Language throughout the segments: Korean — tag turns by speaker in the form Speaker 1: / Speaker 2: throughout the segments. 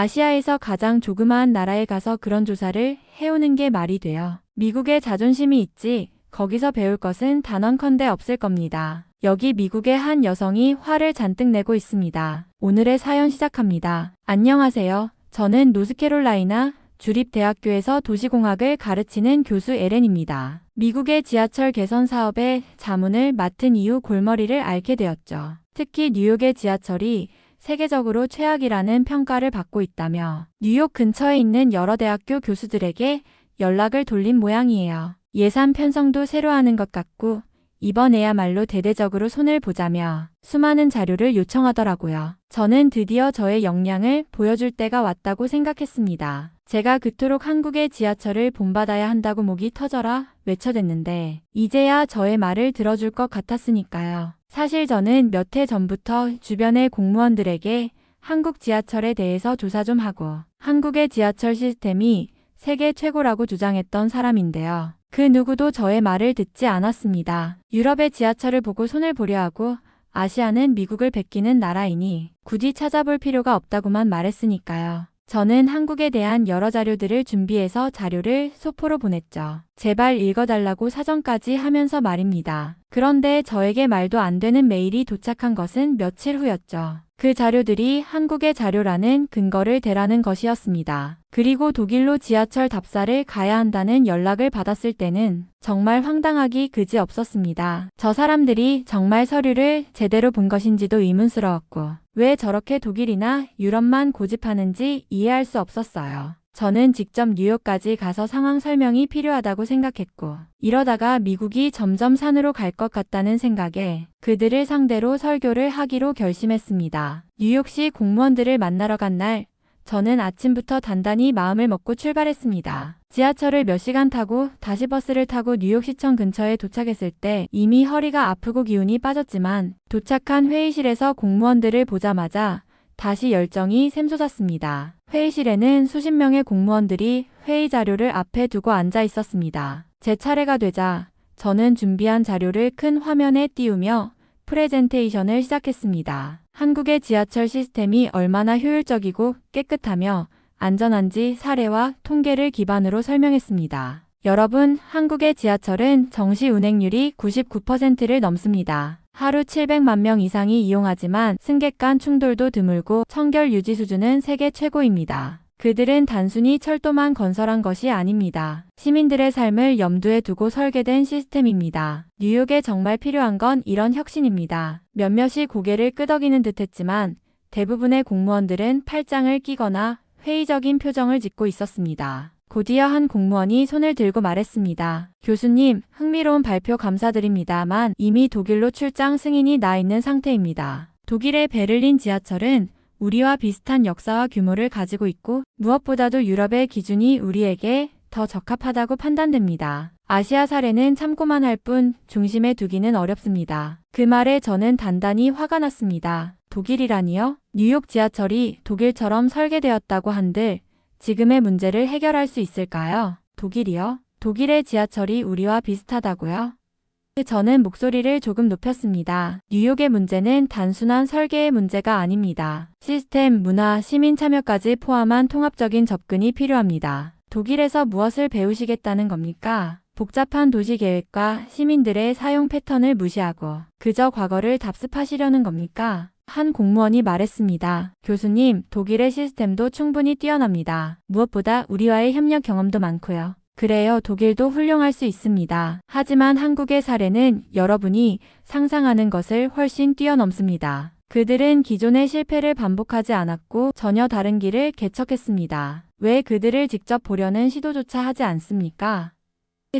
Speaker 1: 아시아에서 가장 조그마한 나라에 가서 그런 조사를 해오는 게 말이 돼요. 미국에 자존심이 있지 거기서 배울 것은 단언컨대 없을 겁니다. 여기 미국의 한 여성이 화를 잔뜩 내고 있습니다. 오늘의 사연 시작합니다. 안녕하세요. 저는 노스캐롤라이나 주립대학교에서 도시공학을 가르치는 교수 에렌입니다. 미국의 지하철 개선 사업의 자문을 맡은 이후 골머리를 앓게 되었죠. 특히 뉴욕의 지하철이 세계적으로 최악이라는 평가를 받고 있다며 뉴욕 근처에 있는 여러 대학교 교수들에게 연락을 돌린 모양이에요. 예산 편성도 새로 하는 것 같고 이번에야말로 대대적으로 손을 보자며 수많은 자료를 요청하더라고요. 저는 드디어 저의 역량을 보여줄 때가 왔다고 생각했습니다. 제가 그토록 한국의 지하철을 본받아야 한다고 목이 터져라 외쳐댔는데 이제야 저의 말을 들어줄 것 같았으니까요. 사실 저는 몇 해 전부터 주변의 공무원들에게 한국 지하철에 대해서 조사 좀 하고 한국의 지하철 시스템이 세계 최고라고 주장했던 사람인데요. 그 누구도 저의 말을 듣지 않았습니다. 유럽의 지하철을 보고 손을 보려 하고 아시아는 미국을 베끼는 나라이니 굳이 찾아볼 필요가 없다고만 말했으니까요. 저는 한국에 대한 여러 자료들을 준비해서 자료를 소포로 보냈죠. 제발 읽어달라고 사정까지 하면서 말입니다. 그런데 저에게 말도 안 되는 메일이 도착한 것은 며칠 후였죠. 그 자료들이 한국의 자료라는 근거를 대라는 것이었습니다. 그리고 독일로 지하철 답사를 가야 한다는 연락을 받았을 때는 정말 황당하기 그지없었습니다. 저 사람들이 정말 서류를 제대로 본 것인지도 의문스러웠고 왜 저렇게 독일이나 유럽만 고집하는지 이해할 수 없었어요. 저는 직접 뉴욕까지 가서 상황 설명이 필요하다고 생각했고 이러다가 미국이 점점 산으로 갈 것 같다는 생각에 그들을 상대로 설교를 하기로 결심했습니다. 뉴욕시 공무원들을 만나러 간 날 저는 아침부터 단단히 마음을 먹고 출발했습니다. 지하철을 몇 시간 타고 다시 버스를 타고 뉴욕시청 근처에 도착했을 때 이미 허리가 아프고 기운이 빠졌지만 도착한 회의실에서 공무원들을 보자마자 다시 열정이 샘솟았습니다. 회의실에는 수십 명의 공무원들이 회의 자료를 앞에 두고 앉아 있었습니다. 제 차례가 되자 저는 준비한 자료를 큰 화면에 띄우며 프레젠테이션을 시작했습니다. 한국의 지하철 시스템이 얼마나 효율적이고 깨끗하며 안전한지 사례와 통계를 기반으로 설명했습니다. 여러분, 한국의 지하철은 정시 운행률이 99%를 넘습니다. 하루 700만 명 이상이 이용하지만 승객 간 충돌도 드물고 청결 유지 수준은 세계 최고입니다. 그들은 단순히 철도만 건설한 것이 아닙니다. 시민들의 삶을 염두에 두고 설계된 시스템입니다. 뉴욕에 정말 필요한 건 이런 혁신입니다. 몇몇이 고개를 끄덕이는 듯했지만 대부분의 공무원들은 팔짱을 끼거나 회의적인 표정을 짓고 있었습니다. 곧이어 한 공무원이 손을 들고 말했습니다. 교수님, 흥미로운 발표 감사드립니다만 이미 독일로 출장 승인이 나 있는 상태입니다. 독일의 베를린 지하철은 우리와 비슷한 역사와 규모를 가지고 있고 무엇보다도 유럽의 기준이 우리에게 더 적합하다고 판단됩니다. 아시아 사례는 참고만 할 뿐 중심에 두기는 어렵습니다. 그 말에 저는 단단히 화가 났습니다. 독일이라니요? 뉴욕 지하철이 독일처럼 설계되었다고 한들 지금의 문제를 해결할 수 있을까요? 독일이요? 독일의 지하철이 우리와 비슷하다고요? 저는 목소리를 조금 높였습니다. 뉴욕의 문제는 단순한 설계의 문제가 아닙니다. 시스템, 문화, 시민 참여까지 포함한 통합적인 접근이 필요합니다. 독일에서 무엇을 배우시겠다는 겁니까? 복잡한 도시 계획과 시민들의 사용 패턴을 무시하고 그저 과거를 답습하시려는 겁니까? 한 공무원이 말했습니다. 교수님, 독일의 시스템도 충분히 뛰어납니다. 무엇보다 우리와의 협력 경험도 많고요. 그래요, 독일도 훌륭할 수 있습니다. 하지만 한국의 사례는 여러분이 상상하는 것을 훨씬 뛰어넘습니다. 그들은 기존의 실패를 반복하지 않았고 전혀 다른 길을 개척했습니다. 왜 그들을 직접 보려는 시도조차 하지 않습니까?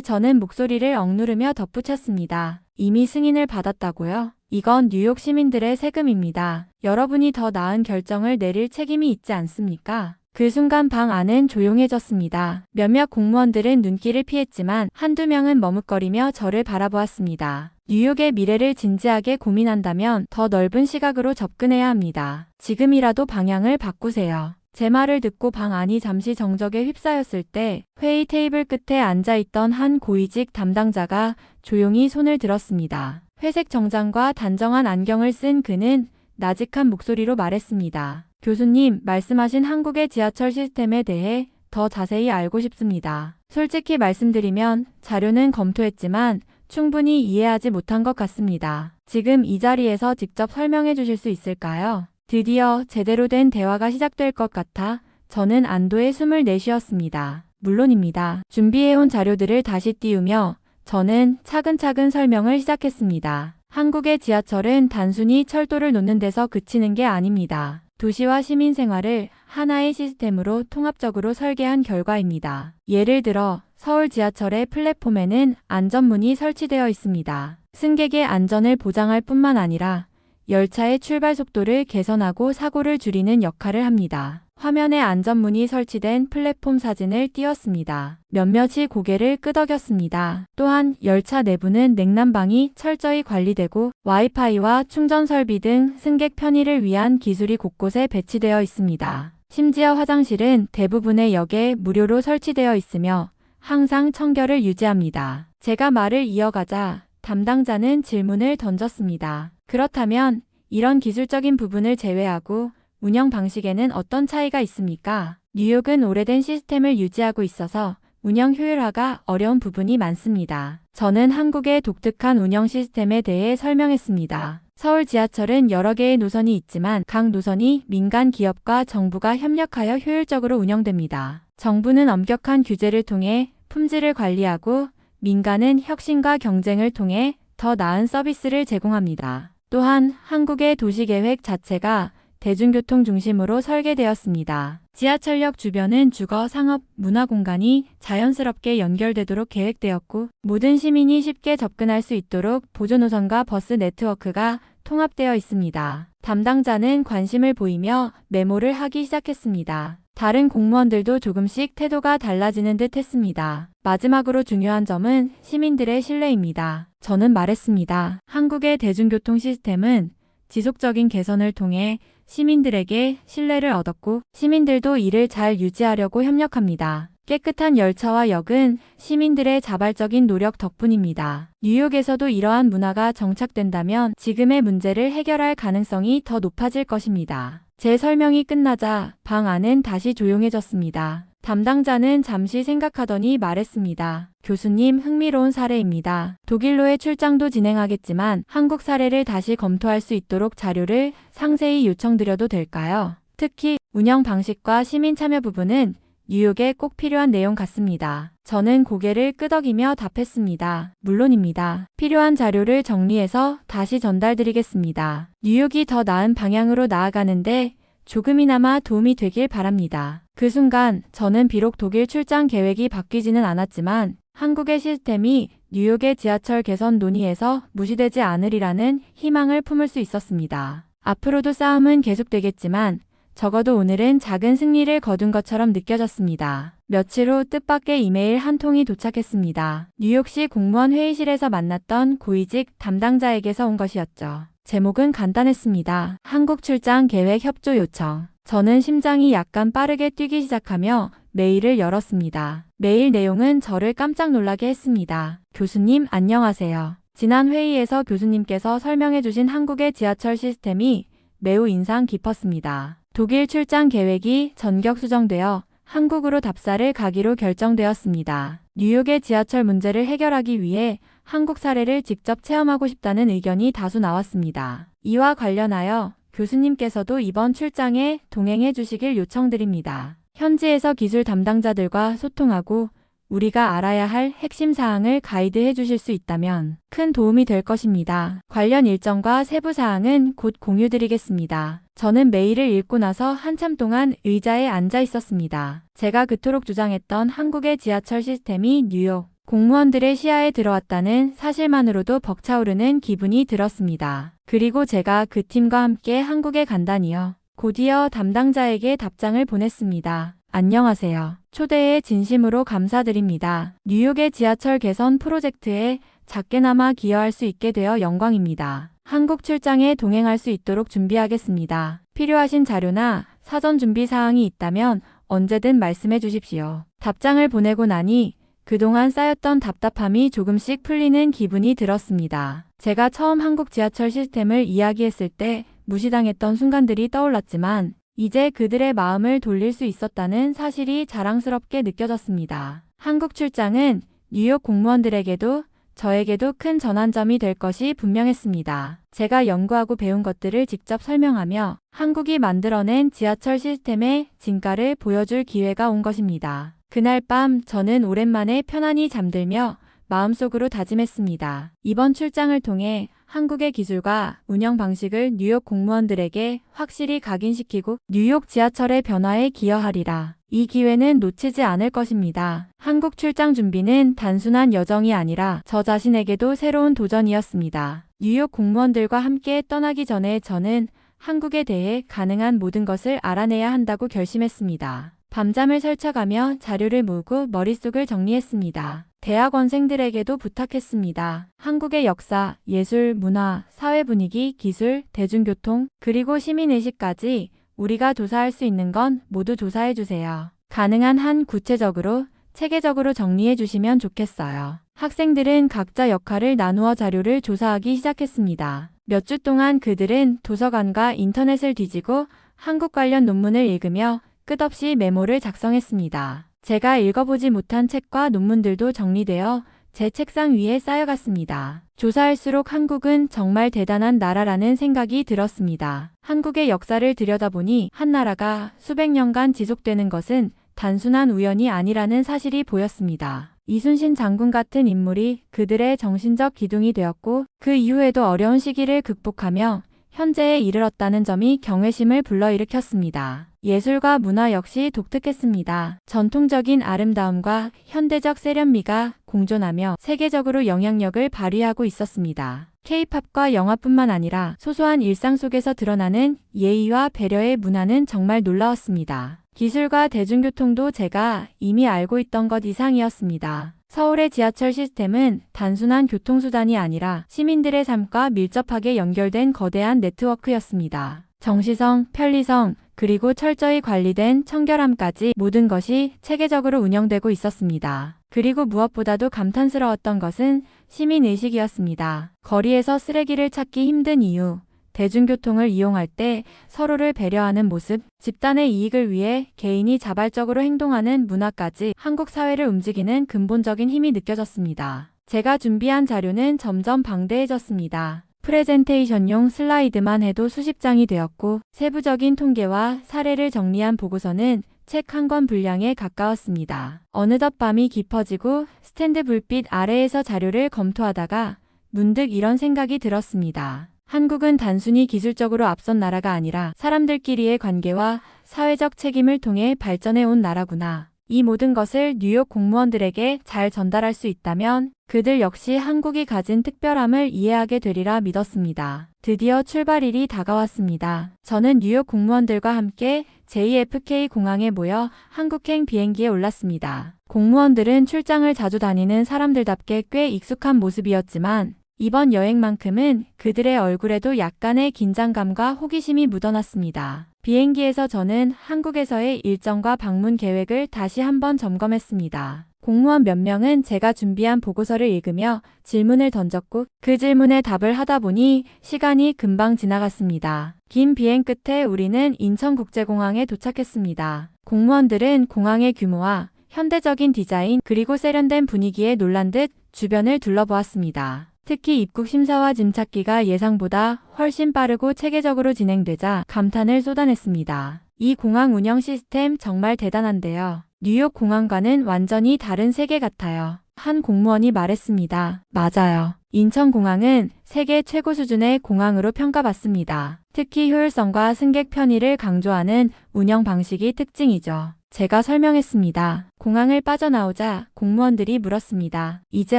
Speaker 1: 저는 목소리를 억누르며 덧붙였습니다. 이미 승인을 받았다고요? 이건 뉴욕 시민들의 세금입니다. 여러분이 더 나은 결정을 내릴 책임이 있지 않습니까? 그 순간 방 안은 조용해졌습니다. 몇몇 공무원들은 눈길을 피했지만 한두 명은 머뭇거리며 저를 바라보았습니다. 뉴욕의 미래를 진지하게 고민한다면 더 넓은 시각으로 접근해야 합니다. 지금이라도 방향을 바꾸세요. 제 말을 듣고 방 안이 잠시 정적에 휩싸였을 때 회의 테이블 끝에 앉아있던 한 고위직 담당자가 조용히 손을 들었습니다. 회색 정장과 단정한 안경을 쓴 그는 나직한 목소리로 말했습니다. 교수님, 말씀하신 한국의 지하철 시스템에 대해 더 자세히 알고 싶습니다. 솔직히 말씀드리면 자료는 검토했지만 충분히 이해하지 못한 것 같습니다. 지금 이 자리에서 직접 설명해 주실 수 있을까요? 드디어 제대로 된 대화가 시작될 것 같아 저는 안도의 숨을 내쉬었습니다. 물론입니다. 준비해온 자료들을 다시 띄우며 저는 차근차근 설명을 시작했습니다. 한국의 지하철은 단순히 철도를 놓는 데서 그치는 게 아닙니다. 도시와 시민 생활을 하나의 시스템으로 통합적으로 설계한 결과입니다. 예를 들어 서울 지하철의 플랫폼에는 안전문이 설치되어 있습니다. 승객의 안전을 보장할 뿐만 아니라 열차의 출발 속도를 개선하고 사고를 줄이는 역할을 합니다. 화면에 안전문이 설치된 플랫폼 사진을 띄웠습니다. 몇몇이 고개를 끄덕였습니다. 또한 열차 내부는 냉난방이 철저히 관리되고 와이파이와 충전 설비 등 승객 편의를 위한 기술이 곳곳에 배치되어 있습니다. 심지어 화장실은 대부분의 역에 무료로 설치되어 있으며 항상 청결을 유지합니다. 제가 말을 이어가자 담당자는 질문을 던졌습니다. 그렇다면 이런 기술적인 부분을 제외하고 운영 방식에는 어떤 차이가 있습니까? 뉴욕은 오래된 시스템을 유지하고 있어서 운영 효율화가 어려운 부분이 많습니다. 저는 한국의 독특한 운영 시스템에 대해 설명했습니다. 서울 지하철은 여러 개의 노선이 있지만 각 노선이 민간 기업과 정부가 협력하여 효율적으로 운영됩니다. 정부는 엄격한 규제를 통해 품질을 관리하고 민간은 혁신과 경쟁을 통해 더 나은 서비스를 제공합니다. 또한 한국의 도시계획 자체가 대중교통 중심으로 설계되었습니다. 지하철역 주변은 주거, 상업, 문화 공간이 자연스럽게 연결되도록 계획되었고 모든 시민이 쉽게 접근할 수 있도록 보조노선과 버스 네트워크가 통합되어 있습니다. 담당자는 관심을 보이며 메모를 하기 시작했습니다. 다른 공무원들도 조금씩 태도가 달라지는 듯 했습니다. 마지막으로 중요한 점은 시민들의 신뢰입니다. 저는 말했습니다. 한국의 대중교통 시스템은 지속적인 개선을 통해 시민들에게 신뢰를 얻었고 시민들도 이를 잘 유지하려고 협력합니다. 깨끗한 열차와 역은 시민들의 자발적인 노력 덕분입니다. 뉴욕에서도 이러한 문화가 정착된다면 지금의 문제를 해결할 가능성이 더 높아질 것입니다. 제 설명이 끝나자 방 안은 다시 조용해졌습니다. 담당자는 잠시 생각하더니 말했습니다. 교수님, 흥미로운 사례입니다. 독일로의 출장도 진행하겠지만 한국 사례를 다시 검토할 수 있도록 자료를 상세히 요청드려도 될까요? 특히 운영 방식과 시민 참여 부분은 뉴욕에 꼭 필요한 내용 같습니다. 저는 고개를 끄덕이며 답했습니다. 물론입니다. 필요한 자료를 정리해서 다시 전달드리겠습니다. 뉴욕이 더 나은 방향으로 나아가는데 조금이나마 도움이 되길 바랍니다. 그 순간 저는 비록 독일 출장 계획이 바뀌지는 않았지만 한국의 시스템이 뉴욕의 지하철 개선 논의에서 무시되지 않으리라는 희망을 품을 수 있었습니다. 앞으로도 싸움은 계속되겠지만 적어도 오늘은 작은 승리를 거둔 것처럼 느껴졌습니다. 며칠 후 뜻밖의 이메일 한 통이 도착했습니다. 뉴욕시 공무원 회의실에서 만났던 고위직 담당자에게서 온 것이었죠. 제목은 간단했습니다. 한국 출장 계획 협조 요청. 저는 심장이 약간 빠르게 뛰기 시작하며 메일을 열었습니다. 메일 내용은 저를 깜짝 놀라게 했습니다. 교수님, 안녕하세요. 지난 회의에서 교수님께서 설명해 주신 한국의 지하철 시스템이 매우 인상 깊었습니다. 독일 출장 계획이 전격 수정되어 한국으로 답사를 가기로 결정되었습니다. 뉴욕의 지하철 문제를 해결하기 위해 한국 사례를 직접 체험하고 싶다는 의견이 다수 나왔습니다. 이와 관련하여 교수님께서도 이번 출장에 동행해 주시길 요청드립니다. 현지에서 기술 담당자들과 소통하고 우리가 알아야 할 핵심 사항을 가이드해 주실 수 있다면 큰 도움이 될 것입니다. 관련 일정과 세부 사항은 곧 공유드리겠습니다. 저는 메일을 읽고 나서 한참 동안 의자에 앉아 있었습니다. 제가 그토록 주장했던 한국의 지하철 시스템이 뉴욕 공무원들의 시야에 들어왔다는 사실만으로도 벅차오르는 기분이 들었습니다. 그리고 제가 그 팀과 함께 한국에 간다니요. 곧이어 담당자에게 답장을 보냈습니다. 안녕하세요. 초대에 진심으로 감사드립니다. 뉴욕의 지하철 개선 프로젝트에 작게나마 기여할 수 있게 되어 영광입니다. 한국 출장에 동행할 수 있도록 준비하겠습니다. 필요하신 자료나 사전 준비 사항이 있다면 언제든 말씀해 주십시오. 답장을 보내고 나니 그동안 쌓였던 답답함이 조금씩 풀리는 기분이 들었습니다. 제가 처음 한국 지하철 시스템을 이야기했을 때 무시당했던 순간들이 떠올랐지만 이제 그들의 마음을 돌릴 수 있었다는 사실이 자랑스럽게 느껴졌습니다. 한국 출장은 뉴욕 공무원들에게도 저에게도 큰 전환점이 될 것이 분명했습니다. 제가 연구하고 배운 것들을 직접 설명하며 한국이 만들어낸 지하철 시스템의 진가를 보여줄 기회가 온 것입니다. 그날 밤 저는 오랜만에 편안히 잠들며 마음속으로 다짐했습니다. 이번 출장을 통해 한국의 기술과 운영 방식을 뉴욕 공무원들에게 확실히 각인시키고 뉴욕 지하철의 변화에 기여하리라. 이 기회는 놓치지 않을 것입니다. 한국 출장 준비는 단순한 여정이 아니라 저 자신에게도 새로운 도전이었습니다. 뉴욕 공무원들과 함께 떠나기 전에 저는 한국에 대해 가능한 모든 것을 알아내야 한다고 결심했습니다. 밤잠을 설쳐가며 자료를 모으고 머릿속을 정리했습니다. 대학원생들에게도 부탁했습니다. 한국의 역사, 예술, 문화, 사회 분위기, 기술, 대중교통, 그리고 시민의식까지 우리가 조사할 수 있는 건 모두 조사해 주세요. 가능한 한 구체적으로, 체계적으로 정리해 주시면 좋겠어요. 학생들은 각자 역할을 나누어 자료를 조사하기 시작했습니다. 몇 주 동안 그들은 도서관과 인터넷을 뒤지고 한국 관련 논문을 읽으며 끝없이 메모를 작성했습니다. 제가 읽어보지 못한 책과 논문들도 정리되어 제 책상 위에 쌓여갔습니다. 조사할수록 한국은 정말 대단한 나라라는 생각이 들었습니다. 한국의 역사를 들여다보니 한 나라가 수백 년간 지속되는 것은 단순한 우연이 아니라는 사실이 보였습니다. 이순신 장군 같은 인물이 그들의 정신적 기둥이 되었고 그 이후에도 어려운 시기를 극복하며 현재에 이르렀다는 점이 경외심을 불러일으켰습니다. 예술과 문화 역시 독특했습니다. 전통적인 아름다움과 현대적 세련미가 공존하며 세계적으로 영향력을 발휘하고 있었습니다. K-팝과 영화뿐만 아니라 소소한 일상 속에서 드러나는 예의와 배려의 문화는 정말 놀라웠습니다. 기술과 대중교통도 제가 이미 알고 있던 것 이상이었습니다. 서울의 지하철 시스템은 단순한 교통수단이 아니라 시민들의 삶과 밀접하게 연결된 거대한 네트워크였습니다. 정시성, 편리성, 그리고 철저히 관리된 청결함까지 모든 것이 체계적으로 운영되고 있었습니다. 그리고 무엇보다도 감탄스러웠던 것은 시민의식이었습니다. 거리에서 쓰레기를 찾기 힘든 이유, 대중교통을 이용할 때 서로를 배려하는 모습, 집단의 이익을 위해 개인이 자발적으로 행동하는 문화까지 한국 사회를 움직이는 근본적인 힘이 느껴졌습니다. 제가 준비한 자료는 점점 방대해졌습니다. 프레젠테이션용 슬라이드만 해도 수십 장이 되었고 세부적인 통계와 사례를 정리한 보고서는 책 한 권 분량에 가까웠습니다. 어느덧 밤이 깊어지고 스탠드 불빛 아래에서 자료를 검토하다가 문득 이런 생각이 들었습니다. 한국은 단순히 기술적으로 앞선 나라가 아니라 사람들끼리의 관계와 사회적 책임을 통해 발전해 온 나라구나. 이 모든 것을 뉴욕 공무원들에게 잘 전달할 수 있다면 그들 역시 한국이 가진 특별함을 이해하게 되리라 믿었습니다. 드디어 출발일이 다가왔습니다. 저는 뉴욕 공무원들과 함께 JFK 공항에 모여 한국행 비행기에 올랐습니다. 공무원들은 출장을 자주 다니는 사람들답게 꽤 익숙한 모습이었지만 이번 여행만큼은 그들의 얼굴에도 약간의 긴장감과 호기심이 묻어났습니다. 비행기에서 저는 한국에서의 일정과 방문 계획을 다시 한번 점검했습니다. 공무원 몇 명은 제가 준비한 보고서를 읽으며 질문을 던졌고 그 질문에 답을 하다 보니 시간이 금방 지나갔습니다. 긴 비행 끝에 우리는 인천국제공항에 도착했습니다. 공무원들은 공항의 규모와 현대적인 디자인 그리고 세련된 분위기에 놀란 듯 주변을 둘러보았습니다. 특히 입국 심사와 짐 찾기가 예상보다 훨씬 빠르고 체계적으로 진행되자 감탄을 쏟아냈습니다. 이 공항 운영 시스템 정말 대단한데요. 뉴욕 공항과는 완전히 다른 세계 같아요. 한 공무원이 말했습니다. 맞아요. 인천공항은 세계 최고 수준의 공항으로 평가받습니다. 특히 효율성과 승객 편의를 강조하는 운영 방식이 특징이죠. 제가 설명했습니다. 공항을 빠져나오자 공무원들이 물었습니다. 이제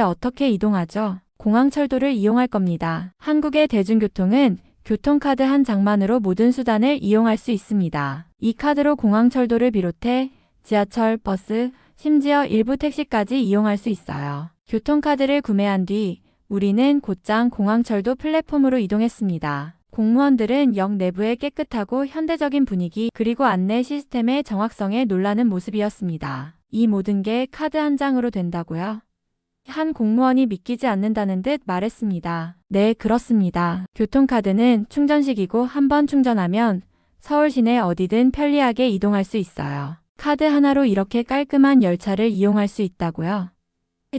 Speaker 1: 어떻게 이동하죠? 공항철도를 이용할 겁니다. 한국의 대중교통은 교통카드 한 장만으로 모든 수단을 이용할 수 있습니다. 이 카드로 공항철도를 비롯해 지하철, 버스, 심지어 일부 택시까지 이용할 수 있어요. 교통카드를 구매한 뒤 우리는 곧장 공항철도 플랫폼으로 이동했습니다. 공무원들은 역 내부의 깨끗하고 현대적인 분위기 그리고 안내 시스템의 정확성에 놀라는 모습이었습니다. 이 모든 게 카드 한 장으로 된다고요? 한 공무원이 믿기지 않는다는 듯 말했습니다. 네, 그렇습니다. 교통카드는 충전식이고 한 번 충전하면 서울 시내 어디든 편리하게 이동할 수 있어요. 카드 하나로 이렇게 깔끔한 열차를 이용할 수 있다고요?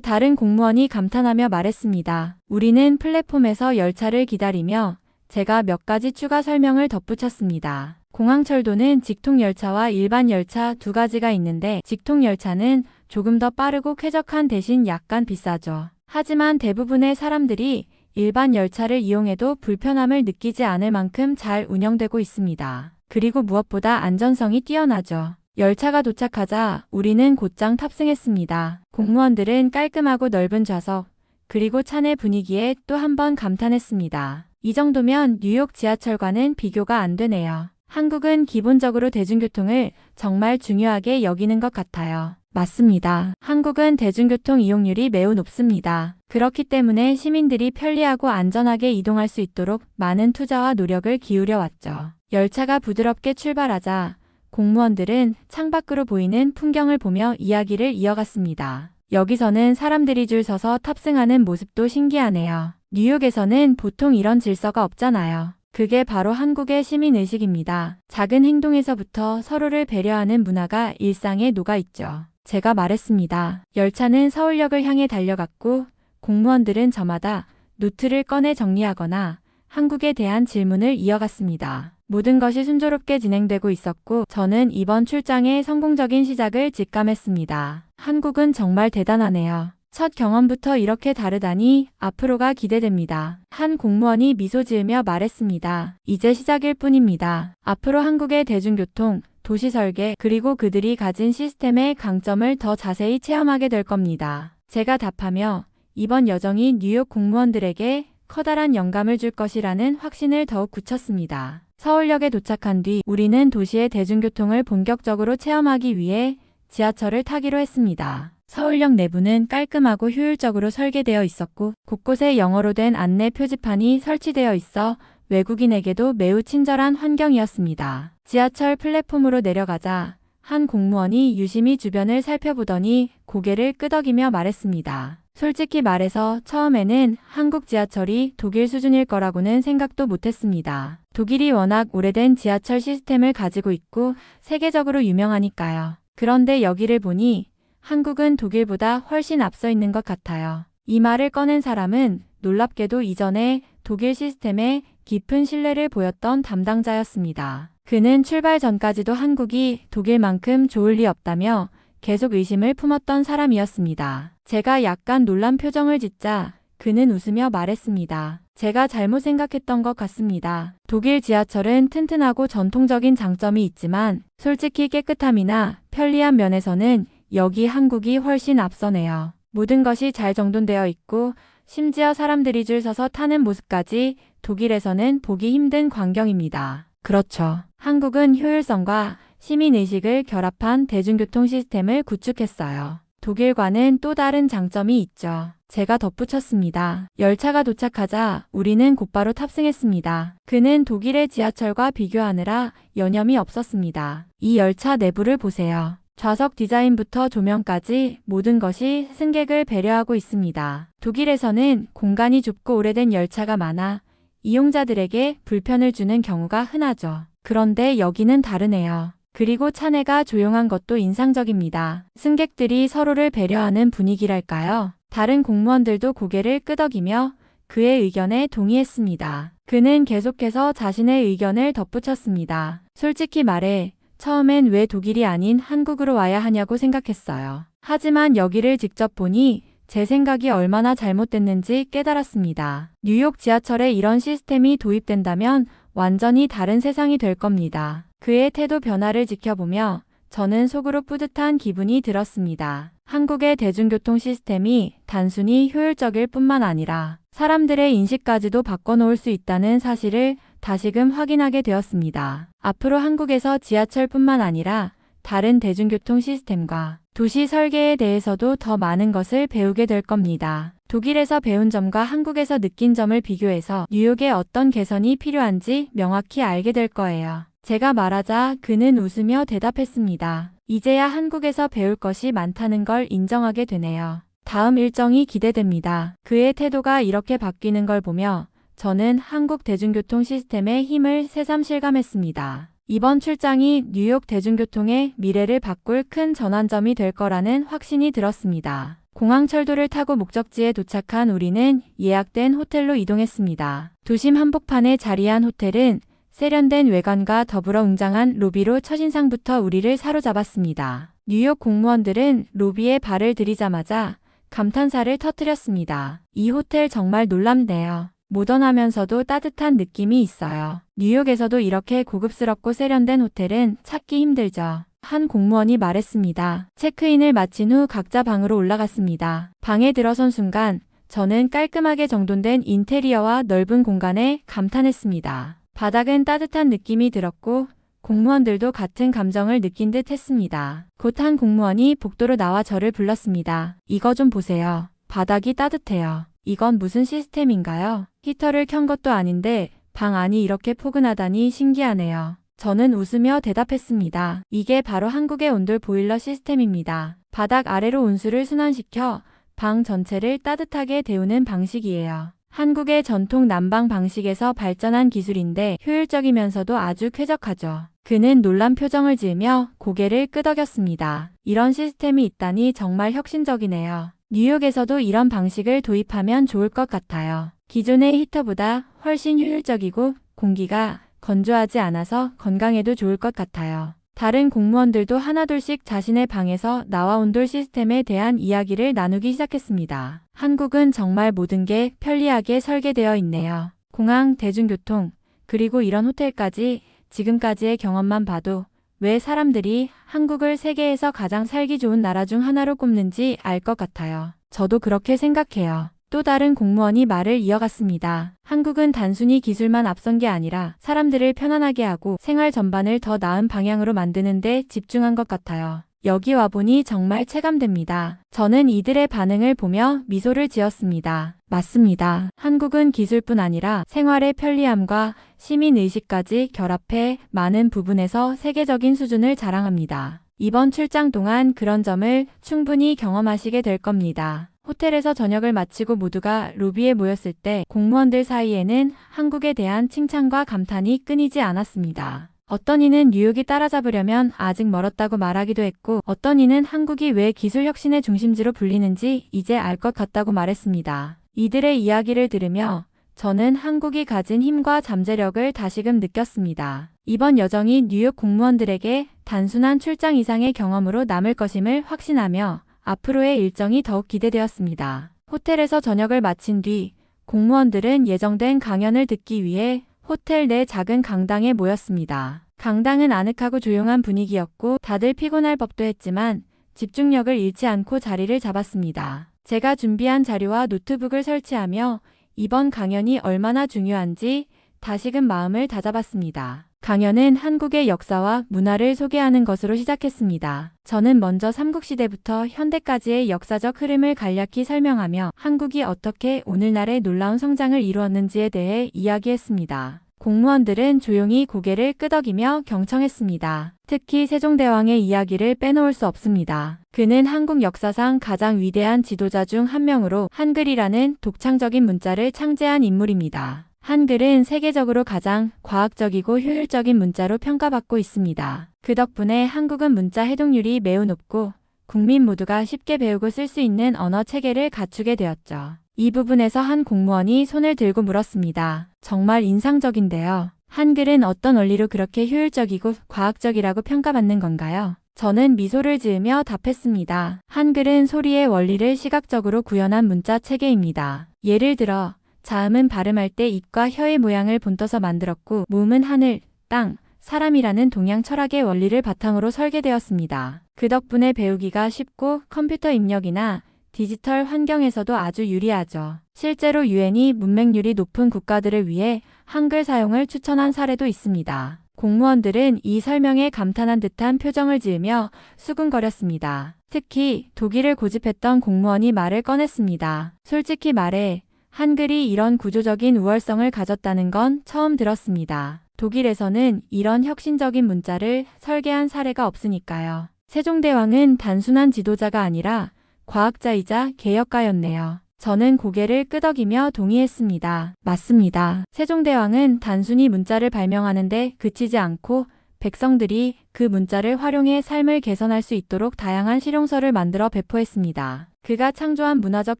Speaker 1: 다른 공무원이 감탄하며 말했습니다. 우리는 플랫폼에서 열차를 기다리며 제가 몇 가지 추가 설명을 덧붙였습니다. 공항철도는 직통열차와 일반 열차 두 가지가 있는데 직통열차는 조금 더 빠르고 쾌적한 대신 약간 비싸죠. 하지만 대부분의 사람들이 일반 열차를 이용해도 불편함을 느끼지 않을 만큼 잘 운영되고 있습니다. 그리고 무엇보다 안전성이 뛰어나죠. 열차가 도착하자 우리는 곧장 탑승했습니다. 공무원들은 깔끔하고 넓은 좌석, 그리고 차 내 분위기에 또 한 번 감탄했습니다. 이 정도면 뉴욕 지하철과는 비교가 안 되네요. 한국은 기본적으로 대중교통을 정말 중요하게 여기는 것 같아요. 맞습니다. 한국은 대중교통 이용률이 매우 높습니다. 그렇기 때문에 시민들이 편리하고 안전하게 이동할 수 있도록 많은 투자와 노력을 기울여 왔죠. 열차가 부드럽게 출발하자 공무원들은 창밖으로 보이는 풍경을 보며 이야기를 이어갔습니다. 여기서는 사람들이 줄 서서 탑승하는 모습도 신기하네요. 뉴욕에서는 보통 이런 질서가 없잖아요. 그게 바로 한국의 시민의식입니다. 작은 행동에서부터 서로를 배려하는 문화가 일상에 녹아있죠. 제가 말했습니다. 열차는 서울역을 향해 달려갔고 공무원들은 저마다 노트를 꺼내 정리하거나 한국에 대한 질문을 이어갔습니다. 모든 것이 순조롭게 진행되고 있었고 저는 이번 출장의 성공적인 시작을 직감했습니다. 한국은 정말 대단하네요. 첫 경험부터 이렇게 다르다니 앞으로가 기대됩니다. 한 공무원이 미소 지으며 말했습니다. 이제 시작일 뿐입니다. 앞으로 한국의 대중교통, 도시 설계, 그리고 그들이 가진 시스템의 강점을 더 자세히 체험하게 될 겁니다. 제가 답하며 이번 여정이 뉴욕 공무원들에게 커다란 영감을 줄 것이라는 확신을 더욱 굳혔습니다. 서울역에 도착한 뒤 우리는 도시의 대중교통을 본격적으로 체험하기 위해 지하철을 타기로 했습니다. 서울역 내부는 깔끔하고 효율적으로 설계되어 있었고 곳곳에 영어로 된 안내 표지판이 설치되어 있어 외국인에게도 매우 친절한 환경이었습니다. 지하철 플랫폼으로 내려가자 한 공무원이 유심히 주변을 살펴보더니 고개를 끄덕이며 말했습니다. 솔직히 말해서 처음에는 한국 지하철이 독일 수준일 거라고는 생각도 못했습니다. 독일이 워낙 오래된 지하철 시스템을 가지고 있고 세계적으로 유명하니까요. 그런데 여기를 보니 한국은 독일보다 훨씬 앞서 있는 것 같아요. 이 말을 꺼낸 사람은 놀랍게도 이전에 독일 시스템에 깊은 신뢰를 보였던 담당자였습니다. 그는 출발 전까지도 한국이 독일만큼 좋을 리 없다며 계속 의심을 품었던 사람이었습니다. 제가 약간 놀란 표정을 짓자 그는 웃으며 말했습니다. 제가 잘못 생각했던 것 같습니다. 독일 지하철은 튼튼하고 전통적인 장점이 있지만 솔직히 깨끗함이나 편리한 면에서는 여기 한국이 훨씬 앞서네요. 모든 것이 잘 정돈되어 있고 심지어 사람들이 줄 서서 타는 모습까지 독일에서는 보기 힘든 광경입니다. 그렇죠. 한국은 효율성과 시민의식을 결합한 대중교통 시스템을 구축했어요. 독일과는 또 다른 장점이 있죠. 제가 덧붙였습니다. 열차가 도착하자 우리는 곧바로 탑승했습니다. 그는 독일의 지하철과 비교하느라 여념이 없었습니다. 이 열차 내부를 보세요. 좌석 디자인부터 조명까지 모든 것이 승객을 배려하고 있습니다. 독일에서는 공간이 좁고 오래된 열차가 많아 이용자들에게 불편을 주는 경우가 흔하죠. 그런데 여기는 다르네요. 그리고 차내가 조용한 것도 인상적입니다. 승객들이 서로를 배려하는 분위기랄까요? 다른 공무원들도 고개를 끄덕이며 그의 의견에 동의했습니다. 그는 계속해서 자신의 의견을 덧붙였습니다. 솔직히 말해 처음엔 왜 독일이 아닌 한국으로 와야 하냐고 생각했어요. 하지만 여기를 직접 보니 제 생각이 얼마나 잘못됐는지 깨달았습니다. 뉴욕 지하철에 이런 시스템이 도입된다면 완전히 다른 세상이 될 겁니다. 그의 태도 변화를 지켜보며 저는 속으로 뿌듯한 기분이 들었습니다. 한국의 대중교통 시스템이 단순히 효율적일 뿐만 아니라 사람들의 인식까지도 바꿔놓을 수 있다는 사실을 다시금 확인하게 되었습니다. 앞으로 한국에서 지하철뿐만 아니라 다른 대중교통 시스템과 도시 설계에 대해서도 더 많은 것을 배우게 될 겁니다. 독일에서 배운 점과 한국에서 느낀 점을 비교해서 뉴욕에 어떤 개선이 필요한지 명확히 알게 될 거예요. 제가 말하자 그는 웃으며 대답했습니다. 이제야 한국에서 배울 것이 많다는 걸 인정하게 되네요. 다음 일정이 기대됩니다. 그의 태도가 이렇게 바뀌는 걸 보며 저는 한국 대중교통 시스템의 힘을 새삼 실감했습니다. 이번 출장이 뉴욕 대중교통의 미래를 바꿀 큰 전환점이 될 거라는 확신이 들었습니다. 공항철도를 타고 목적지에 도착한 우리는 예약된 호텔로 이동했습니다. 도심 한복판에 자리한 호텔은 세련된 외관과 더불어 웅장한 로비로 첫인상부터 우리를 사로잡았습니다. 뉴욕 공무원들은 로비에 발을 들이자마자 감탄사를 터뜨렸습니다. 이 호텔 정말 놀랍네요. 모던하면서도 따뜻한 느낌이 있어요. 뉴욕에서도 이렇게 고급스럽고 세련된 호텔은 찾기 힘들죠. 한 공무원이 말했습니다. 체크인을 마친 후 각자 방으로 올라갔습니다. 방에 들어선 순간 저는 깔끔하게 정돈된 인테리어와 넓은 공간에 감탄했습니다. 바닥은 따뜻한 느낌이 들었고 공무원들도 같은 감정을 느낀 듯 했습니다. 곧 한 공무원이 복도로 나와 저를 불렀습니다. 이거 좀 보세요. 바닥이 따뜻해요. 이건 무슨 시스템인가요? 히터를 켠 것도 아닌데 방 안이 이렇게 포근하다니 신기하네요. 저는 웃으며 대답했습니다. 이게 바로 한국의 온돌 보일러 시스템입니다. 바닥 아래로 온수를 순환시켜 방 전체를 따뜻하게 데우는 방식이에요. 한국의 전통 난방 방식에서 발전한 기술인데 효율적이면서도 아주 쾌적하죠. 그는 놀란 표정을 지으며 고개를 끄덕였습니다. 이런 시스템이 있다니 정말 혁신적이네요. 뉴욕에서도 이런 방식을 도입하면 좋을 것 같아요. 기존의 히터보다 훨씬 효율적이고 공기가 건조하지 않아서 건강에도 좋을 것 같아요. 다른 공무원들도 하나둘씩 자신의 방에서 나와 온돌 시스템에 대한 이야기를 나누기 시작했습니다. 한국은 정말 모든 게 편리하게 설계되어 있네요. 공항, 대중교통, 그리고 이런 호텔까지 지금까지의 경험만 봐도 왜 사람들이 한국을 세계에서 가장 살기 좋은 나라 중 하나로 꼽는지 알 것 같아요. 저도 그렇게 생각해요. 또 다른 공무원이 말을 이어갔습니다. 한국은 단순히 기술만 앞선 게 아니라 사람들을 편안하게 하고 생활 전반을 더 나은 방향으로 만드는 데 집중한 것 같아요. 여기 와보니 정말 체감됩니다. 저는 이들의 반응을 보며 미소를 지었습니다. 맞습니다. 한국은 기술뿐 아니라 생활의 편리함과 시민의식까지 결합해 많은 부분에서 세계적인 수준을 자랑합니다. 이번 출장 동안 그런 점을 충분히 경험하시게 될 겁니다. 호텔에서 저녁을 마치고 모두가 로비에 모였을 때 공무원들 사이에는 한국에 대한 칭찬과 감탄이 끊이지 않았습니다. 어떤 이는 뉴욕이 따라잡으려면 아직 멀었다고 말하기도 했고 어떤 이는 한국이 왜 기술 혁신의 중심지로 불리는지 이제 알 것 같다고 말했습니다. 이들의 이야기를 들으며 저는 한국이 가진 힘과 잠재력을 다시금 느꼈습니다. 이번 여정이 뉴욕 공무원들에게 단순한 출장 이상의 경험으로 남을 것임을 확신하며 앞으로의 일정이 더욱 기대되었습니다. 호텔에서 저녁을 마친 뒤 공무원들은 예정된 강연을 듣기 위해 호텔 내 작은 강당에 모였습니다. 강당은 아늑하고 조용한 분위기였고 다들 피곤할 법도 했지만 집중력을 잃지 않고 자리를 잡았습니다. 제가 준비한 자료와 노트북을 설치하며 이번 강연이 얼마나 중요한지 다시금 마음을 다잡았습니다. 강연은 한국의 역사와 문화를 소개하는 것으로 시작했습니다. 저는 먼저 삼국시대부터 현대까지의 역사적 흐름을 간략히 설명하며 한국이 어떻게 오늘날의 놀라운 성장을 이루었는지에 대해 이야기했습니다. 공무원들은 조용히 고개를 끄덕이며 경청했습니다. 특히 세종대왕의 이야기를 빼놓을 수 없습니다. 그는 한국 역사상 가장 위대한 지도자 중 한 명으로 한글이라는 독창적인 문자를 창제한 인물입니다. 한글은 세계적으로 가장 과학적이고 효율적인 문자로 평가받고 있습니다. 그 덕분에 한국은 문자 해독률이 매우 높고 국민 모두가 쉽게 배우고 쓸 수 있는 언어 체계를 갖추게 되었죠. 이 부분에서 한 공무원이 손을 들고 물었습니다. 정말 인상적인데요. 한글은 어떤 원리로 그렇게 효율적이고 과학적이라고 평가받는 건가요? 저는 미소를 지으며 답했습니다. 한글은 소리의 원리를 시각적으로 구현한 문자 체계입니다. 예를 들어 자음은 발음할 때 입과 혀의 모양을 본떠서 만들었고 모음은 하늘, 땅, 사람이라는 동양 철학의 원리를 바탕으로 설계되었습니다. 그 덕분에 배우기가 쉽고 컴퓨터 입력이나 디지털 환경에서도 아주 유리하죠. 실제로 유엔이 문맹률이 높은 국가들을 위해 한글 사용을 추천한 사례도 있습니다. 공무원들은 이 설명에 감탄한 듯한 표정을 지으며 수근거렸습니다. 특히 독일을 고집했던 공무원이 말을 꺼냈습니다. 솔직히 말해 한글이 이런 구조적인 우월성을 가졌다는 건 처음 들었습니다. 독일에서는 이런 혁신적인 문자를 설계한 사례가 없으니까요. 세종대왕은 단순한 지도자가 아니라 과학자이자 개혁가였네요. 저는 고개를 끄덕이며 동의했습니다. 맞습니다. 세종대왕은 단순히 문자를 발명하는 데 그치지 않고 백성들이 그 문자를 활용해 삶을 개선할 수 있도록 다양한 실용서를 만들어 배포했습니다. 그가 창조한 문화적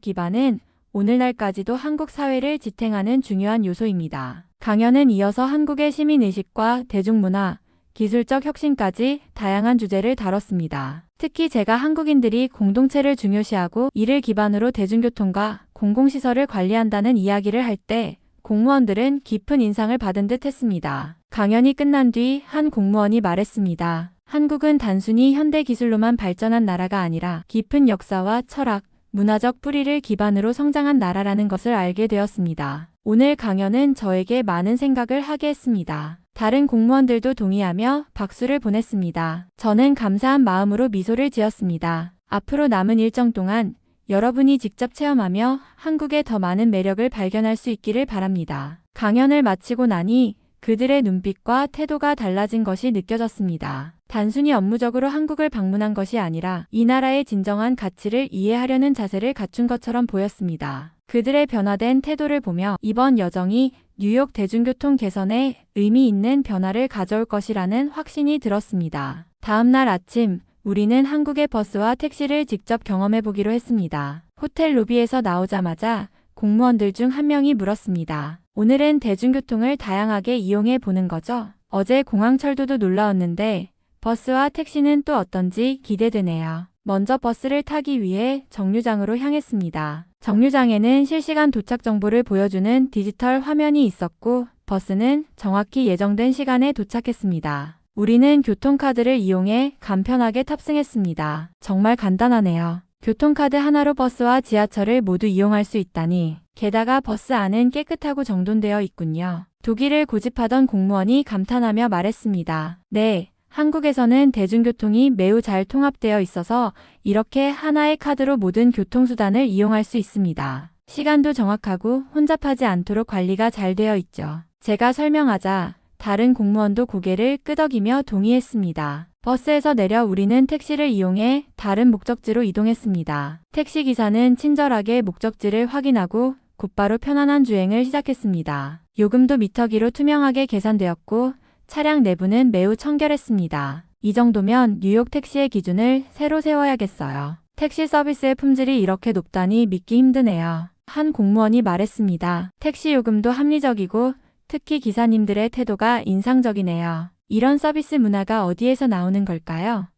Speaker 1: 기반은 오늘날까지도 한국 사회를 지탱하는 중요한 요소입니다. 강연은 이어서 한국의 시민의식과 대중문화, 기술적 혁신까지 다양한 주제를 다뤘습니다. 특히 제가 한국인들이 공동체를 중요시하고 이를 기반으로 대중교통과 공공시설을 관리한다는 이야기를 할 때 공무원들은 깊은 인상을 받은 듯 했습니다. 강연이 끝난 뒤 한 공무원이 말했습니다. 한국은 단순히 현대 기술로만 발전한 나라가 아니라 깊은 역사와 철학, 문화적 뿌리를 기반으로 성장한 나라라는 것을 알게 되었습니다. 오늘 강연은 저에게 많은 생각을 하게 했습니다. 다른 공무원들도 동의하며 박수를 보냈습니다. 저는 감사한 마음으로 미소를 지었습니다. 앞으로 남은 일정 동안 여러분이 직접 체험하며 한국의 더 많은 매력을 발견할 수 있기를 바랍니다. 강연을 마치고 나니 그들의 눈빛과 태도가 달라진 것이 느껴졌습니다. 단순히 업무적으로 한국을 방문한 것이 아니라 이 나라의 진정한 가치를 이해하려는 자세를 갖춘 것처럼 보였습니다. 그들의 변화된 태도를 보며 이번 여정이 뉴욕 대중교통 개선에 의미 있는 변화를 가져올 것이라는 확신이 들었습니다. 다음 날 아침, 우리는 한국의 버스와 택시를 직접 경험해보기로 했습니다. 호텔 로비에서 나오자마자 공무원들 중 한 명이 물었습니다. 오늘은 대중교통을 다양하게 이용해 보는 거죠? 어제 공항철도도 놀라웠는데 버스와 택시는 또 어떤지 기대되네요. 먼저 버스를 타기 위해 정류장으로 향했습니다. 정류장에는 실시간 도착 정보를 보여주는 디지털 화면이 있었고 버스는 정확히 예정된 시간에 도착했습니다. 우리는 교통카드를 이용해 간편하게 탑승했습니다. 정말 간단하네요. 교통카드 하나로 버스와 지하철을 모두 이용할 수 있다니. 게다가 버스 안은 깨끗하고 정돈되어 있군요. 독일을 고집하던 공무원이 감탄하며 말했습니다. 네, 한국에서는 대중교통이 매우 잘 통합되어 있어서 이렇게 하나의 카드로 모든 교통수단을 이용할 수 있습니다. 시간도 정확하고 혼잡하지 않도록 관리가 잘 되어 있죠. 제가 설명하자 다른 공무원도 고개를 끄덕이며 동의했습니다. 버스에서 내려 우리는 택시를 이용해 다른 목적지로 이동했습니다. 택시기사는 친절하게 목적지를 확인하고 곧바로 편안한 주행을 시작했습니다. 요금도 미터기로 투명하게 계산되었고 차량 내부는 매우 청결했습니다. 이 정도면 뉴욕 택시의 기준을 새로 세워야겠어요. 택시 서비스의 품질이 이렇게 높다니 믿기 힘드네요. 한 공무원이 말했습니다. 택시 요금도 합리적이고 특히 기사님들의 태도가 인상적이네요. 이런 서비스 문화가 어디에서 나오는 걸까요?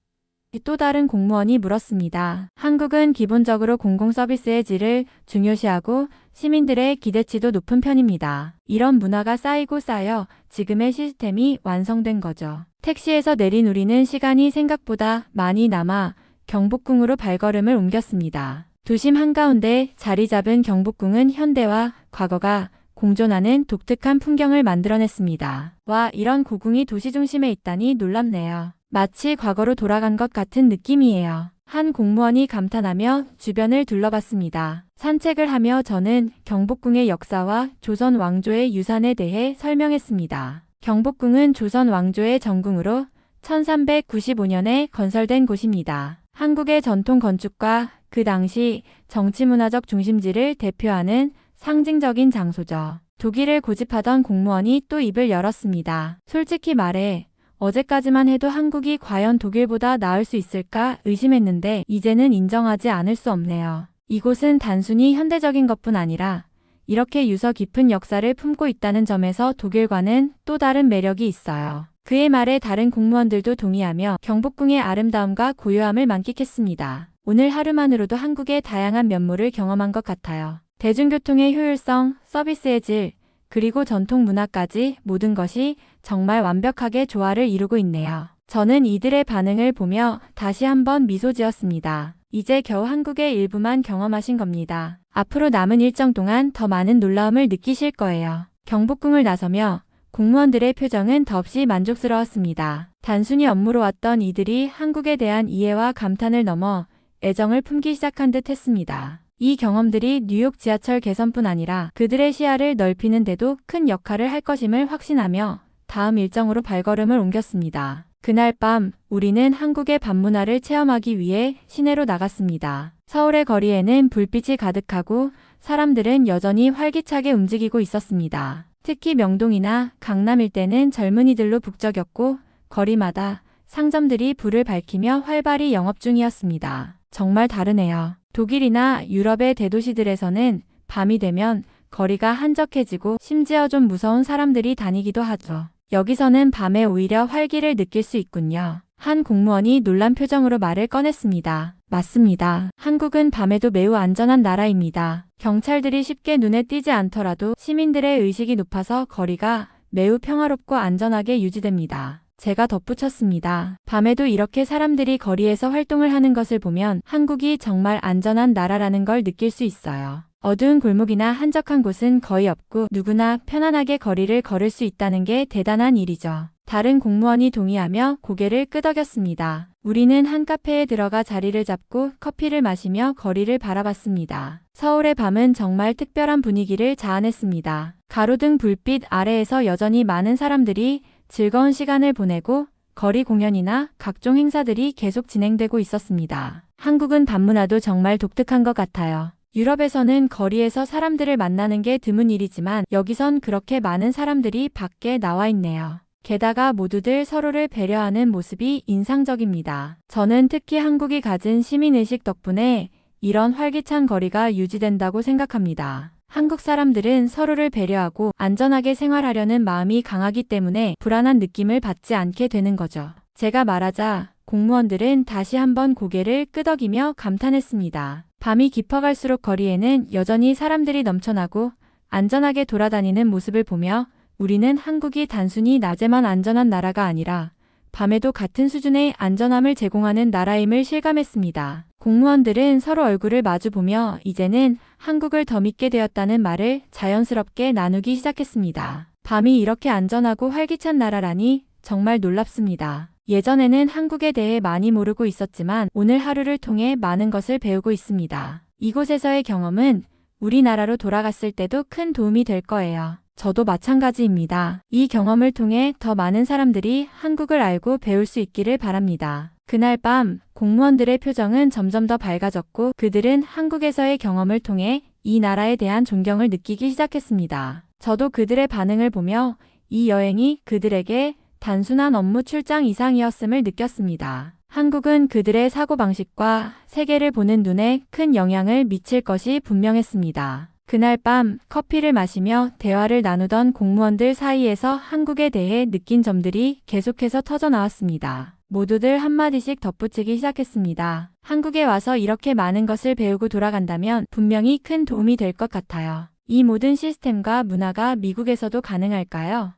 Speaker 1: 또 다른 공무원이 물었습니다. 한국은 기본적으로 공공서비스의 질을 중요시하고 시민들의 기대치도 높은 편입니다. 이런 문화가 쌓이고 쌓여 지금의 시스템이 완성된 거죠. 택시에서 내린 우리는 시간이 생각보다 많이 남아 경복궁으로 발걸음을 옮겼습니다. 도심 한가운데 자리 잡은 경복궁은 현대와 과거가 공존하는 독특한 풍경을 만들어냈습니다. 와, 이런 고궁이 도시 중심에 있다니 놀랍네요. 마치 과거로 돌아간 것 같은 느낌이에요. 한 공무원이 감탄하며 주변을 둘러봤습니다. 산책을 하며 저는 경복궁의 역사와 조선 왕조의 유산에 대해 설명했습니다. 경복궁은 조선 왕조의 정궁으로 1395년에 건설된 곳입니다. 한국의 전통 건축과 그 당시 정치문화적 중심지를 대표하는 상징적인 장소죠. 독일을 고집하던 공무원이 또 입을 열었습니다. 솔직히 말해 어제까지만 해도 한국이 과연 독일보다 나을 수 있을까 의심했는데 이제는 인정하지 않을 수 없네요. 이곳은 단순히 현대적인 것뿐 아니라 이렇게 유서 깊은 역사를 품고 있다는 점에서 독일과는 또 다른 매력이 있어요. 그의 말에 다른 공무원들도 동의하며 경복궁의 아름다움과 고요함을 만끽했습니다. 오늘 하루만으로도 한국의 다양한 면모를 경험한 것 같아요. 대중교통의 효율성, 서비스의 질, 그리고 전통 문화까지 모든 것이 정말 완벽하게 조화를 이루고 있네요. 저는 이들의 반응을 보며 다시 한번 미소 지었습니다. 이제 겨우 한국의 일부만 경험하신 겁니다. 앞으로 남은 일정 동안 더 많은 놀라움을 느끼실 거예요. 경복궁을 나서며 공무원들의 표정은 더없이 만족스러웠습니다. 단순히 업무로 왔던 이들이 한국에 대한 이해와 감탄을 넘어 애정을 품기 시작한 듯 했습니다. 이 경험들이 뉴욕 지하철 개선뿐 아니라 그들의 시야를 넓히는 데도 큰 역할을 할 것임을 확신하며 다음 일정으로 발걸음을 옮겼습니다. 그날 밤 우리는 한국의 밤문화를 체험하기 위해 시내로 나갔습니다. 서울의 거리에는 불빛이 가득하고 사람들은 여전히 활기차게 움직이고 있었습니다. 특히 명동이나 강남 일대는 젊은이들로 북적였고 거리마다 상점들이 불을 밝히며 활발히 영업 중이었습니다. 정말 다르네요. 독일이나 유럽의 대도시들에서는 밤이 되면 거리가 한적해지고 심지어 좀 무서운 사람들이 다니기도 하죠. 여기서는 밤에 오히려 활기를 느낄 수 있군요. 한 공무원이 놀란 표정으로 말을 꺼냈습니다. 맞습니다. 한국은 밤에도 매우 안전한 나라입니다. 경찰들이 쉽게 눈에 띄지 않더라도 시민들의 의식이 높아서 거리가 매우 평화롭고 안전하게 유지됩니다. 제가 덧붙였습니다. 밤에도 이렇게 사람들이 거리에서 활동을 하는 것을 보면 한국이 정말 안전한 나라라는 걸 느낄 수 있어요. 어두운 골목이나 한적한 곳은 거의 없고 누구나 편안하게 거리를 걸을 수 있다는 게 대단한 일이죠. 다른 공무원이 동의하며 고개를 끄덕였습니다. 우리는 한 카페에 들어가 자리를 잡고 커피를 마시며 거리를 바라봤습니다. 서울의 밤은 정말 특별한 분위기를 자아냈습니다. 가로등 불빛 아래에서 여전히 많은 사람들이 즐거운 시간을 보내고 거리 공연이나 각종 행사들이 계속 진행되고 있었습니다. 한국은 밤문화도 정말 독특한 것 같아요. 유럽에서는 거리에서 사람들을 만나는 게 드문 일이지만 여기선 그렇게 많은 사람들이 밖에 나와 있네요. 게다가 모두들 서로를 배려하는 모습이 인상적입니다. 저는 특히 한국이 가진 시민의식 덕분에 이런 활기찬 거리가 유지된다고 생각합니다. 한국 사람들은 서로를 배려하고 안전하게 생활하려는 마음이 강하기 때문에 불안한 느낌을 받지 않게 되는 거죠. 제가 말하자 공무원들은 다시 한번 고개를 끄덕이며 감탄했습니다. 밤이 깊어갈수록 거리에는 여전히 사람들이 넘쳐나고 안전하게 돌아다니는 모습을 보며 우리는 한국이 단순히 낮에만 안전한 나라가 아니라 밤에도 같은 수준의 안전함을 제공하는 나라임을 실감했습니다. 공무원들은 서로 얼굴을 마주보며 이제는 한국을 더 믿게 되었다는 말을 자연스럽게 나누기 시작했습니다. 밤이 이렇게 안전하고 활기찬 나라라니 정말 놀랍습니다. 예전에는 한국에 대해 많이 모르고 있었지만 오늘 하루를 통해 많은 것을 배우고 있습니다. 이곳에서의 경험은 우리나라로 돌아갔을 때도 큰 도움이 될 거예요. 저도 마찬가지입니다. 이 경험을 통해 더 많은 사람들이 한국을 알고 배울 수 있기를 바랍니다. 그날 밤 공무원들의 표정은 점점 더 밝아졌고 그들은 한국에서의 경험을 통해 이 나라에 대한 존경을 느끼기 시작했습니다. 저도 그들의 반응을 보며 이 여행이 그들에게 단순한 업무 출장 이상이었음을 느꼈습니다. 한국은 그들의 사고방식과 세계를 보는 눈에 큰 영향을 미칠 것이 분명했습니다. 그날 밤 커피를 마시며 대화를 나누던 공무원들 사이에서 한국에 대해 느낀 점들이 계속해서 터져나왔습니다. 모두들 한마디씩 덧붙이기 시작했습니다. 한국에 와서 이렇게 많은 것을 배우고 돌아간다면 분명히 큰 도움이 될 것 같아요. 이 모든 시스템과 문화가 미국에서도 가능할까요?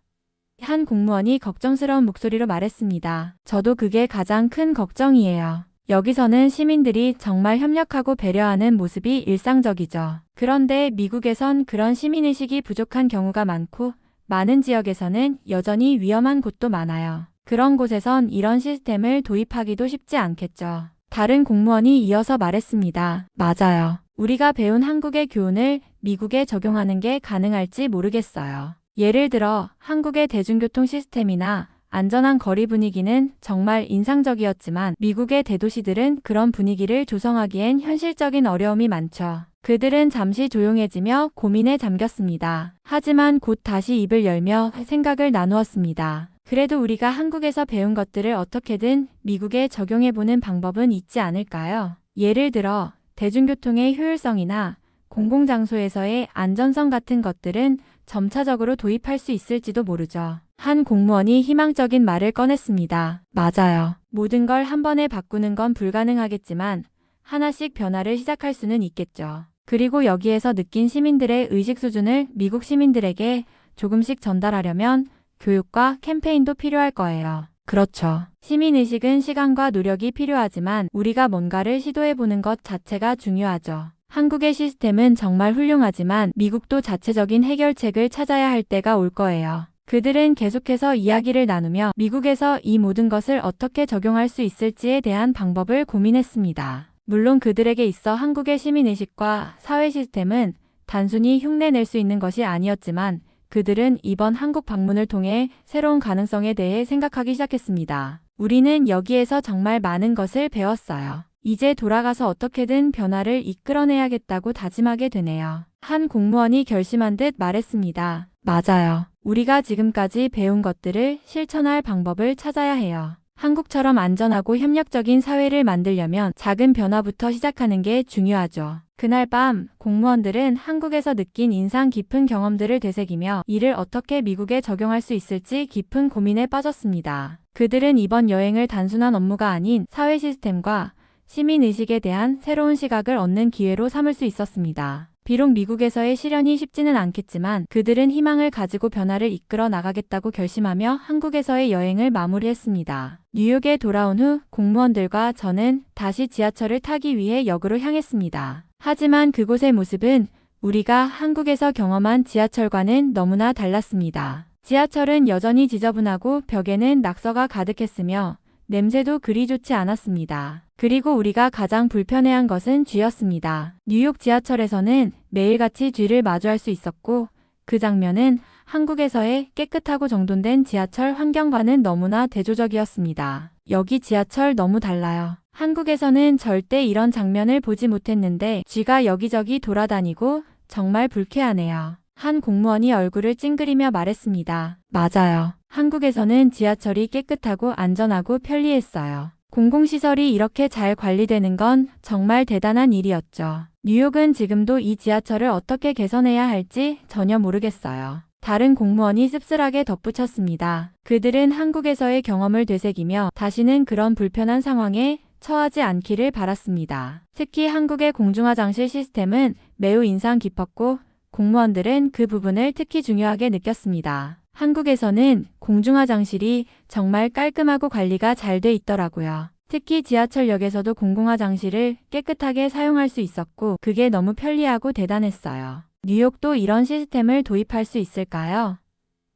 Speaker 1: 한 공무원이 걱정스러운 목소리로 말했습니다. 저도 그게 가장 큰 걱정이에요. 여기서는 시민들이 정말 협력하고 배려하는 모습이 일상적이죠. 그런데 미국에선 그런 시민의식이 부족한 경우가 많고 많은 지역에서는 여전히 위험한 곳도 많아요. 그런 곳에선 이런 시스템을 도입하기도 쉽지 않겠죠. 다른 공무원이 이어서 말했습니다. 맞아요. 우리가 배운 한국의 교훈을 미국에 적용하는 게 가능할지 모르겠어요. 예를 들어 한국의 대중교통 시스템이나 안전한 거리 분위기는 정말 인상적이었지만 미국의 대도시들은 그런 분위기를 조성하기엔 현실적인 어려움이 많죠. 그들은 잠시 조용해지며 고민에 잠겼습니다. 하지만 곧 다시 입을 열며 생각을 나누었습니다. 그래도 우리가 한국에서 배운 것들을 어떻게든 미국에 적용해보는 방법은 있지 않을까요? 예를 들어 대중교통의 효율성이나 공공장소에서의 안전성 같은 것들은 점차적으로 도입할 수 있을지도 모르죠. 한 공무원이 희망적인 말을 꺼냈습니다. 맞아요. 모든 걸 한 번에 바꾸는 건 불가능하겠지만 하나씩 변화를 시작할 수는 있겠죠. 그리고 여기에서 느낀 시민들의 의식 수준을 미국 시민들에게 조금씩 전달하려면 교육과 캠페인도 필요할 거예요. 그렇죠. 시민의식은 시간과 노력이 필요하지만 우리가 뭔가를 시도해보는 것 자체가 중요하죠. 한국의 시스템은 정말 훌륭하지만 미국도 자체적인 해결책을 찾아야 할 때가 올 거예요. 그들은 계속해서 이야기를 나누며 미국에서 이 모든 것을 어떻게 적용할 수 있을지에 대한 방법을 고민했습니다. 물론 그들에게 있어 한국의 시민의식과 사회 시스템은 단순히 흉내낼 수 있는 것이 아니었지만 그들은 이번 한국 방문을 통해 새로운 가능성에 대해 생각하기 시작했습니다. 우리는 여기에서 정말 많은 것을 배웠어요. 이제 돌아가서 어떻게든 변화를 이끌어내야겠다고 다짐하게 되네요. 한 공무원이 결심한 듯 말했습니다. 맞아요. 우리가 지금까지 배운 것들을 실천할 방법을 찾아야 해요. 한국처럼 안전하고 협력적인 사회를 만들려면 작은 변화부터 시작하는 게 중요하죠. 그날 밤 공무원들은 한국에서 느낀 인상 깊은 경험들을 되새기며 이를 어떻게 미국에 적용할 수 있을지 깊은 고민에 빠졌습니다. 그들은 이번 여행을 단순한 업무가 아닌 사회 시스템과 시민의식에 대한 새로운 시각을 얻는 기회로 삼을 수 있었습니다. 비록 미국에서의 실현이 쉽지는 않겠지만 그들은 희망을 가지고 변화를 이끌어 나가겠다고 결심하며 한국에서의 여행을 마무리했습니다. 뉴욕에 돌아온 후 공무원들과 저는 다시 지하철을 타기 위해 역으로 향했습니다. 하지만 그곳의 모습은 우리가 한국에서 경험한 지하철과는 너무나 달랐습니다. 지하철은 여전히 지저분하고 벽에는 낙서가 가득했으며 냄새도 그리 좋지 않았습니다. 그리고 우리가 가장 불편해한 것은 쥐였습니다. 뉴욕 지하철에서는 매일같이 쥐를 마주할 수 있었고 그 장면은 한국에서의 깨끗하고 정돈된 지하철 환경과는 너무나 대조적이었습니다. 여기 지하철 너무 달라요. 한국에서는 절대 이런 장면을 보지 못했는데 쥐가 여기저기 돌아다니고 정말 불쾌하네요. 한 공무원이 얼굴을 찡그리며 말했습니다. 맞아요. 한국에서는 지하철이 깨끗하고 안전하고 편리했어요. 공공시설이 이렇게 잘 관리되는 건 정말 대단한 일이었죠. 뉴욕은 지금도 이 지하철을 어떻게 개선해야 할지 전혀 모르겠어요. 다른 공무원이 씁쓸하게 덧붙였습니다. 그들은 한국에서의 경험을 되새기며 다시는 그런 불편한 상황에 처하지 않기를 바랐습니다. 특히 한국의 공중화장실 시스템은 매우 인상 깊었고 공무원들은 그 부분을 특히 중요하게 느꼈습니다. 한국에서는 공중화장실이 정말 깔끔하고 관리가 잘 돼 있더라고요. 특히 지하철역에서도 공공화장실을 깨끗하게 사용할 수 있었고 그게 너무 편리하고 대단했어요. 뉴욕도 이런 시스템을 도입할 수 있을까요?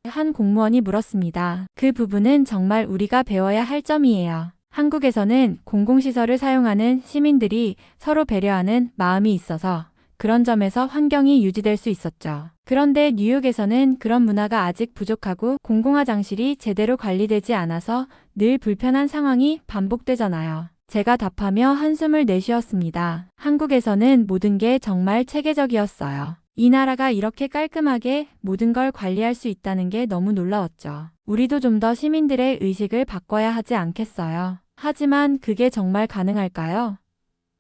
Speaker 1: 한 공무원이 물었습니다. 그 부분은 정말 우리가 배워야 할 점이에요. 한국에서는 공공시설을 사용하는 시민들이 서로 배려하는 마음이 있어서 그런 점에서 환경이 유지될 수 있었죠. 그런데 뉴욕에서는 그런 문화가 아직 부족하고 공공화장실이 제대로 관리되지 않아서 늘 불편한 상황이 반복되잖아요. 제가 답하며 한숨을 내쉬었습니다. 한국에서는 모든 게 정말 체계적이었어요. 이 나라가 이렇게 깔끔하게 모든 걸 관리할 수 있다는 게 너무 놀라웠죠. 우리도 좀 더 시민들의 의식을 바꿔야 하지 않겠어요? 하지만 그게 정말 가능할까요?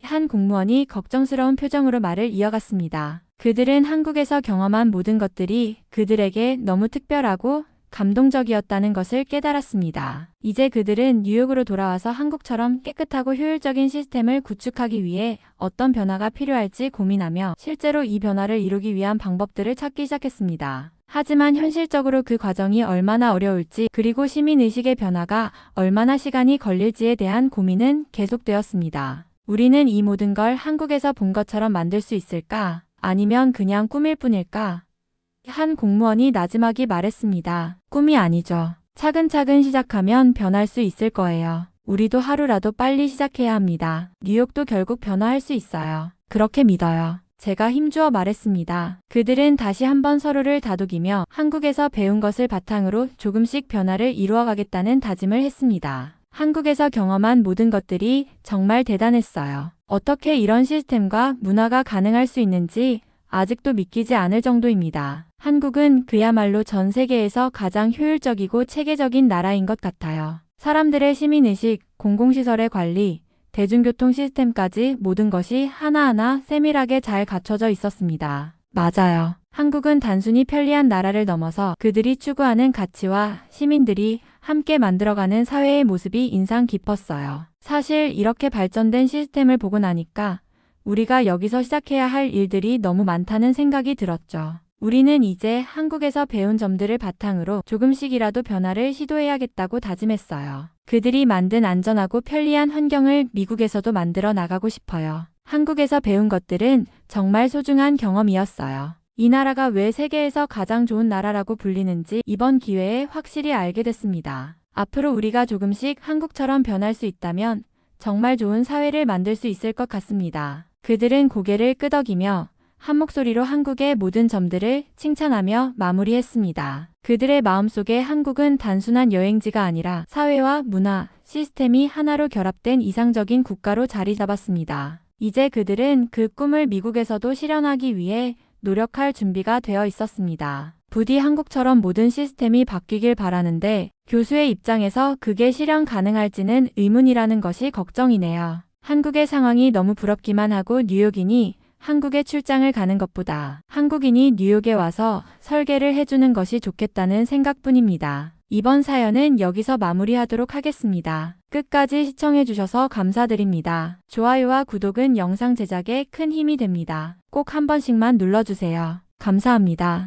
Speaker 1: 한 공무원이 걱정스러운 표정으로 말을 이어갔습니다. 그들은 한국에서 경험한 모든 것들이 그들에게 너무 특별하고 감동적이었다는 것을 깨달았습니다. 이제 그들은 뉴욕으로 돌아와서 한국처럼 깨끗하고 효율적인 시스템을 구축하기 위해 어떤 변화가 필요할지 고민하며 실제로 이 변화를 이루기 위한 방법들을 찾기 시작했습니다. 하지만 현실적으로 그 과정이 얼마나 어려울지 그리고 시민의식의 변화가 얼마나 시간이 걸릴지에 대한 고민은 계속되었습니다. 우리는 이 모든 걸 한국에서 본 것처럼 만들 수 있을까? 아니면 그냥 꿈일 뿐일까? 한 공무원이 나지막이 말했습니다. 꿈이 아니죠. 차근차근 시작하면 변할 수 있을 거예요. 우리도 하루라도 빨리 시작해야 합니다. 뉴욕도 결국 변화할 수 있어요. 그렇게 믿어요. 제가 힘주어 말했습니다. 그들은 다시 한번 서로를 다독이며 한국에서 배운 것을 바탕으로 조금씩 변화를 이루어가겠다는 다짐을 했습니다. 한국에서 경험한 모든 것들이 정말 대단했어요. 어떻게 이런 시스템과 문화가 가능할 수 있는지 아직도 믿기지 않을 정도입니다. 한국은 그야말로 전 세계에서 가장 효율적이고 체계적인 나라인 것 같아요. 사람들의 시민의식, 공공시설의 관리, 대중교통 시스템까지 모든 것이 하나하나 세밀하게 잘 갖춰져 있었습니다. 맞아요. 한국은 단순히 편리한 나라를 넘어서 그들이 추구하는 가치와 시민들이 함께 만들어가는 사회의 모습이 인상 깊었어요. 사실 이렇게 발전된 시스템을 보고 나니까 우리가 여기서 시작해야 할 일들이 너무 많다는 생각이 들었죠. 우리는 이제 한국에서 배운 점들을 바탕으로 조금씩이라도 변화를 시도해야겠다고 다짐했어요. 그들이 만든 안전하고 편리한 환경을 미국에서도 만들어 나가고 싶어요. 한국에서 배운 것들은 정말 소중한 경험이었어요. 이 나라가 왜 세계에서 가장 좋은 나라라고 불리는지 이번 기회에 확실히 알게 됐습니다. 앞으로 우리가 조금씩 한국처럼 변할 수 있다면 정말 좋은 사회를 만들 수 있을 것 같습니다. 그들은 고개를 끄덕이며 한 목소리로 한국의 모든 점들을 칭찬하며 마무리했습니다. 그들의 마음속에 한국은 단순한 여행지가 아니라 사회와 문화, 시스템이 하나로 결합된 이상적인 국가로 자리 잡았습니다. 이제 그들은 그 꿈을 미국에서도 실현하기 위해 노력할 준비가 되어 있었습니다. 부디 한국처럼 모든 시스템이 바뀌길 바라는데 교수의 입장에서 그게 실현 가능할지는 의문이라는 것이 걱정이네요. 한국의 상황이 너무 부럽기만 하고 뉴욕인이 한국에 출장을 가는 것보다 한국인이 뉴욕에 와서 설계를 해주는 것이 좋겠다는 생각뿐입니다. 이번 사연은 여기서 마무리하도록 하겠습니다. 끝까지 시청해주셔서 감사드립니다. 좋아요와 구독은 영상 제작에 큰 힘이 됩니다. 꼭 한 번씩만 눌러주세요. 감사합니다.